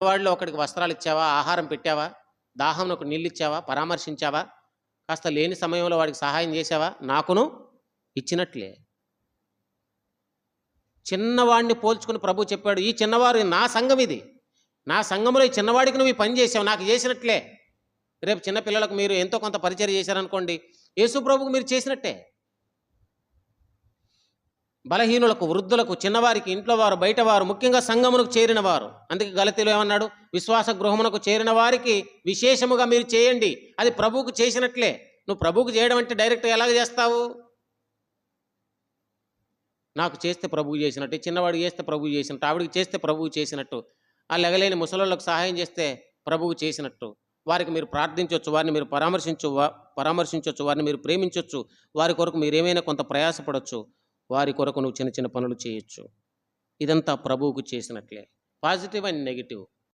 వాడిలో ఒకడికి వస్త్రాలు ఇచ్చావా? ఆహారం పెట్టావా? దాహంనొక నీళ్ళిచ్చావా? పరామర్శించావా? కాస్త లేని సమయంలో వాడికి సహాయం చేశావా? నాకును ఇచ్చినట్లే. చిన్నవాడిని పోల్చుకుని ప్రభు చెప్పాడు, ఈ చిన్నవారు నా సంఘం ఇది. నా సంఘంలో ఈ చిన్నవాడికి నువ్వు ఈ పని చేసావు, నాకు చేసినట్లే. రేపు చిన్న పిల్లలకు మీరు ఎంతో కొంత పరిచర్య చేశారనుకోండి, యేసు ప్రభువుకు మీరు చేసినట్టే. బలహీనులకు, వృద్ధులకు, చిన్నవారికి, ఇంట్లో వారు, బయట వారు, ముఖ్యంగా సంఘమునకు చేరిన వారు. అందుకే గలతీలో ఏమన్నాడు? విశ్వాస గృహమునకు చేరిన వారికి విశేషముగా మీరు చేయండి, అది ప్రభువుకు చేసినట్లే. నువ్వు ప్రభువుకు చేయడం అంటే డైరెక్ట్గా ఎలాగ చేస్తావు? నాకు చేస్తే ప్రభువు చేసినట్టు, చిన్నవాడికి చేస్తే ప్రభువు చేసినట్టు, ఆవిడికి చేస్తే ప్రభువు చేసినట్టు, ఆ లెగలేని ముసలోళ్ళకు సహాయం చేస్తే ప్రభువు చేసినట్టు. వారికి మీరు ప్రార్థించవచ్చు, వారిని మీరు పరామర్శించవచ్చు, వారిని మీరు ప్రేమించవచ్చు, వారి కొరకు మీరు ఏమైనా కొంత ప్రయాసపడవచ్చు, వారి కొరకు నువ్వు చిన్న చిన్న పనులు చేయొచ్చు. ఇదంతా ప్రభువుకు చేసినట్లే. Positive and negative.